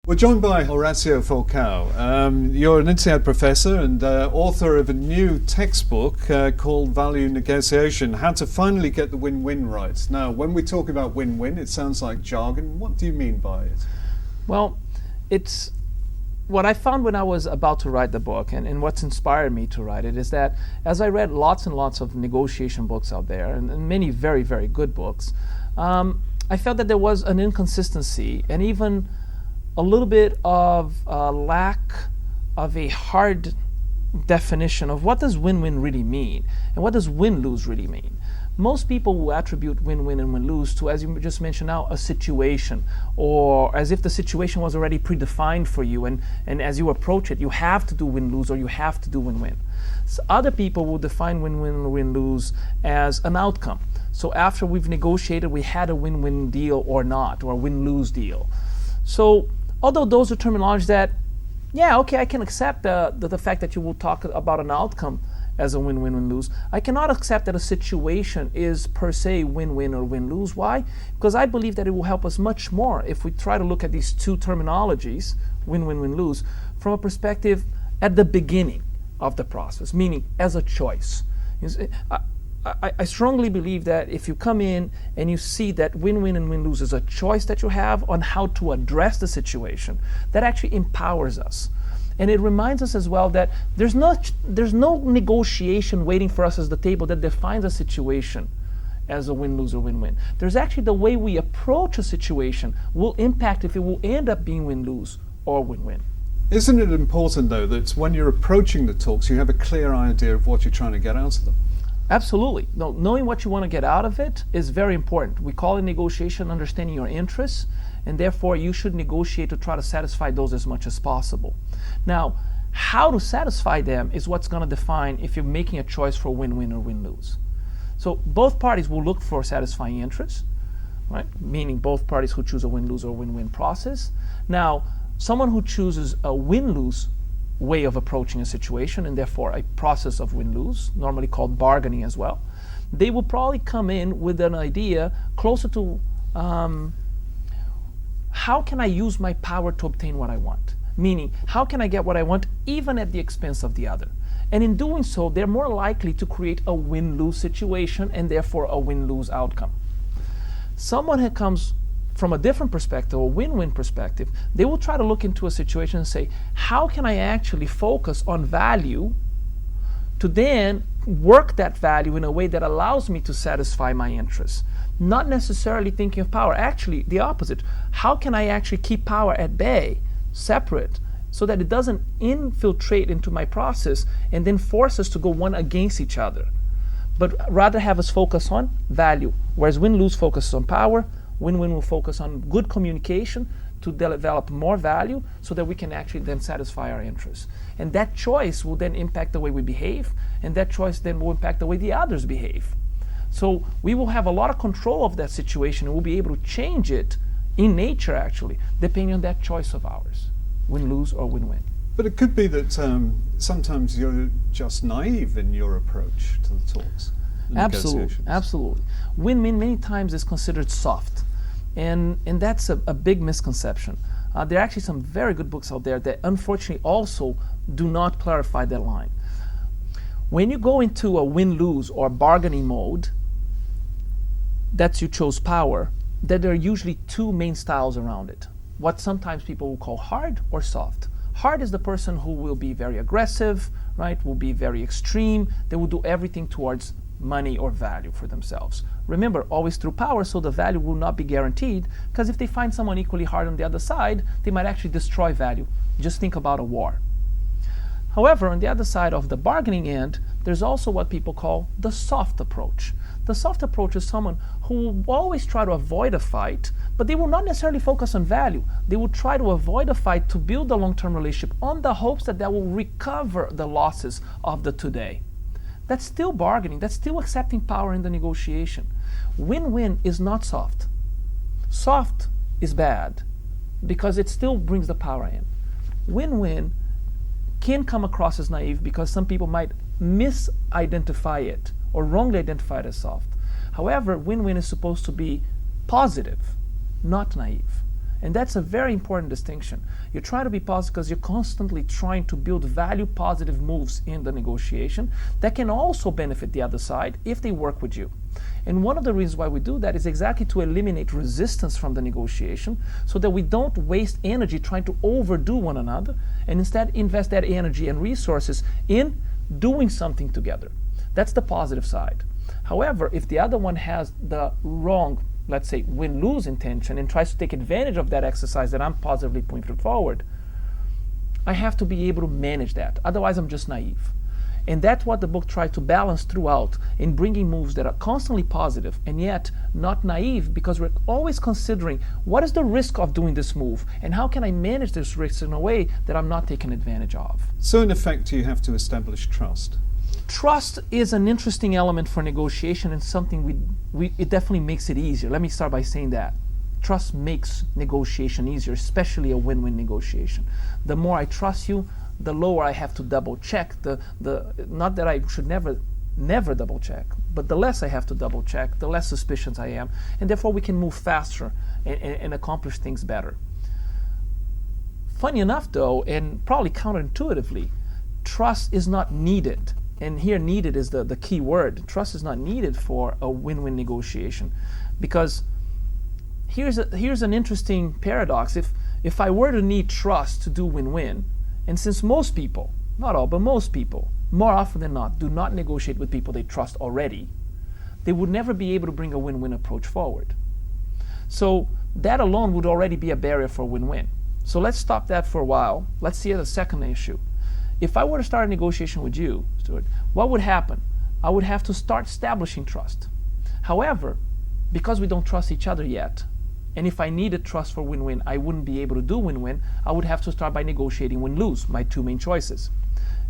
We're joined by Horacio Falcao. You're an INSEAD professor and author of a new textbook called Value Negotiation, How to Finally Get the Win-Win Right. Now, when we talk about win-win, it sounds like jargon. What do you mean by it? Well, it's what I found when I was about to write the book, and what's inspired me to write it, is that as I read lots and lots of negotiation books out there, and many very, very good books, I felt that there was an inconsistency and even a little bit of a lack of a hard definition of what does win-win really mean and what does win-lose really mean. Most people will attribute win-win and win-lose to, as you just mentioned now, a situation, or as if the situation was already predefined for you, and as you approach it, you have to do win-lose or you have to do win-win. So other people will define win-win or win-lose as an outcome. So after we've negotiated, we had a win-win deal or not, or a win-lose deal. So although those are terminologies that, yeah, okay, I can accept the fact that you will talk about an outcome as a win-win, win-lose. I cannot accept that a situation is per se win-win or win-lose. Why? Because I believe that it will help us much more if we try to look at these two terminologies, win-win, win-lose, from a perspective at the beginning of the process, meaning as a choice. I strongly believe that if you come in and you see that win-win and win-lose is a choice that you have on how to address the situation, that actually empowers us. And it reminds us as well that there's no negotiation waiting for us as the table that defines a situation as a win-lose or win-win. There's actually the way we approach a situation will impact if it will end up being win-lose or win-win. Isn't it important, though, that when you're approaching the talks, you have a clear idea of what you're trying to get out of them? Absolutely. No, knowing what you want to get out of it is very important. We call it negotiation understanding your interests, and therefore you should negotiate to try to satisfy those as much as possible. Now, how to satisfy them is what's going to define if you're making a choice for win-win or win-lose. So both parties will look for satisfying interests, right? Meaning both parties who choose a win-lose or win-win process. Now, someone who chooses a win-lose way of approaching a situation, and therefore a process of win-lose, normally called bargaining as well, they will probably come in with an idea closer to how can I use my power to obtain what I want? Meaning, how can I get what I want even at the expense of the other? And in doing so, they're more likely to create a win-lose situation and therefore a win-lose outcome. Someone who comes from a different perspective, a win-win perspective, they will try to look into a situation and say, how can I actually focus on value to then work that value in a way that allows me to satisfy my interests? Not necessarily thinking of power, actually the opposite. How can I actually keep power at bay, separate, so that it doesn't infiltrate into my process and then force us to go one against each other, but rather have us focus on value, whereas win-lose focuses on power, win-win will focus on good communication to develop more value so that we can actually then satisfy our interests. And that choice will then impact the way we behave, and that choice then will impact the way the others behave. So we will have a lot of control of that situation, and we'll be able to change it in nature actually, depending on that choice of ours, win-lose or win-win. But it could be that sometimes you're just naive in your approach to the talks. Absolutely, absolutely. Win-win many times is considered soft, and that's a big misconception. There are actually some very good books out there that unfortunately also do not clarify that line. When you go into a win-lose or bargaining mode, that's you chose power, that there are usually two main styles around it. What sometimes people will call hard or soft. Hard is the person who will be very aggressive, right? Will be very extreme. They will do everything towards money or value for themselves. Remember, always through power, so the value will not be guaranteed, because if they find someone equally hard on the other side, they might actually destroy value. Just think about a war. However, on the other side of the bargaining end, there's also what people call the soft approach. The soft approach is someone who will always try to avoid a fight, but they will not necessarily focus on value. They will try to avoid a fight to build a long-term relationship on the hopes that will recover the losses of the today. That's still bargaining. That's still accepting power in the negotiation. Win-win is not soft. Soft is bad because it still brings the power in. Win-win can come across as naive because some people might misidentify it or wrongly identify it as soft. However, win-win is supposed to be positive, not naive. And that's a very important distinction. You're trying to be positive because you're constantly trying to build value positive moves in the negotiation that can also benefit the other side if they work with you. And one of the reasons why we do that is exactly to eliminate resistance from the negotiation so that we don't waste energy trying to overdo one another and instead invest that energy and resources in doing something together. That's the positive side. However, if the other one has the wrong, let's say, win-lose intention and tries to take advantage of that exercise that I'm positively putting forward, I have to be able to manage that. Otherwise, I'm just naive. And that's what the book tried to balance throughout in bringing moves that are constantly positive and yet not naive, because we're always considering what is the risk of doing this move and how can I manage this risk in a way that I'm not taken advantage of. So in effect, you have to establish trust. Trust is an interesting element for negotiation and something it definitely makes it easier. Let me start by saying that. Trust makes negotiation easier, especially a win-win negotiation. The more I trust you, the lower I have to double check. Not that I should never double check, but the less I have to double check, the less suspicious I am, and therefore we can move faster and accomplish things better. Funny enough though, and probably counterintuitively, trust is not needed. And here needed is the key word. Trust is not needed for a win-win negotiation, because here's an interesting paradox. If I were to need trust to do win-win, and since most people, not all, but most people, more often than not, do not negotiate with people they trust already, they would never be able to bring a win-win approach forward. So that alone would already be a barrier for win-win. So let's stop that for a while. Let's see the second issue. If I were to start a negotiation with you, Stuart, what would happen? I would have to start establishing trust. However, because we don't trust each other yet, and if I needed trust for win-win, I wouldn't be able to do win-win. I would have to start by negotiating win-lose, my two main choices.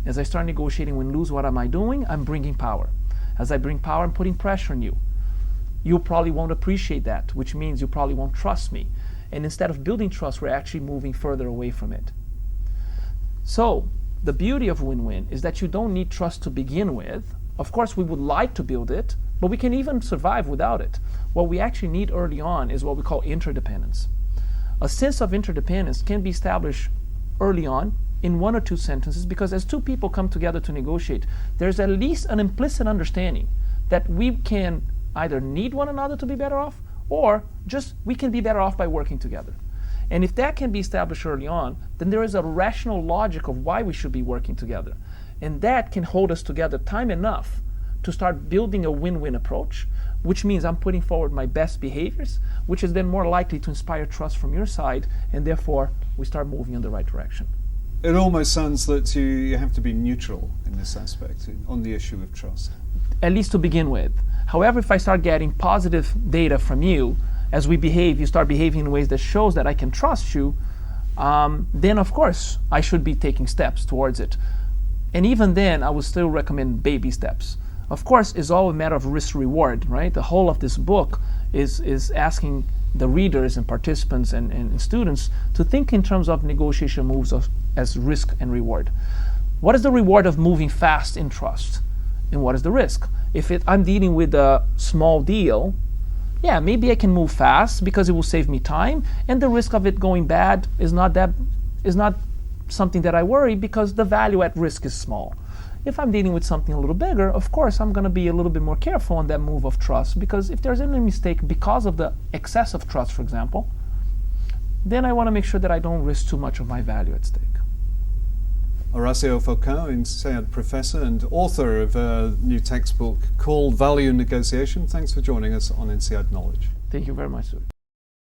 As I start negotiating win-lose, what am I doing? I'm bringing power. As I bring power, I'm putting pressure on you. You probably won't appreciate that, which means you probably won't trust me. And instead of building trust, we're actually moving further away from it. So, the beauty of win-win is that you don't need trust to begin with. Of course, we would like to build it, but we can even survive without it. What we actually need early on is what we call interdependence. A sense of interdependence can be established early on in one or two sentences, because as two people come together to negotiate, there's at least an implicit understanding that we can either need one another to be better off, or just we can be better off by working together. And if that can be established early on, then there is a rational logic of why we should be working together. And that can hold us together time enough to start building a win-win approach, which means I'm putting forward my best behaviors, which is then more likely to inspire trust from your side, and therefore we start moving in the right direction. It almost sounds that you have to be neutral in this aspect, on the issue of trust. At least to begin with. However, if I start getting positive data from you, as we behave, you start behaving in ways that shows that I can trust you, then of course I should be taking steps towards it. And even then, I would still recommend baby steps. Of course, it's all a matter of risk-reward, right? The whole of this book is asking the readers and participants and students to think in terms of negotiation moves as risk and reward. What is the reward of moving fast in trust? And what is the risk? If I'm dealing with a small deal, yeah, maybe I can move fast because it will save me time, and the risk of it going bad is not something that I worry, because the value at risk is small. If I'm dealing with something a little bigger, of course I'm going to be a little bit more careful on that move of trust, because if there's any mistake because of the excess of trust, for example, then I want to make sure that I don't risk too much of my value at stake. Horacio Falcao, INSEAD Professor and author of a new textbook called Value Negotiation. Thanks for joining us on INSEAD Knowledge. Thank you very much, sir.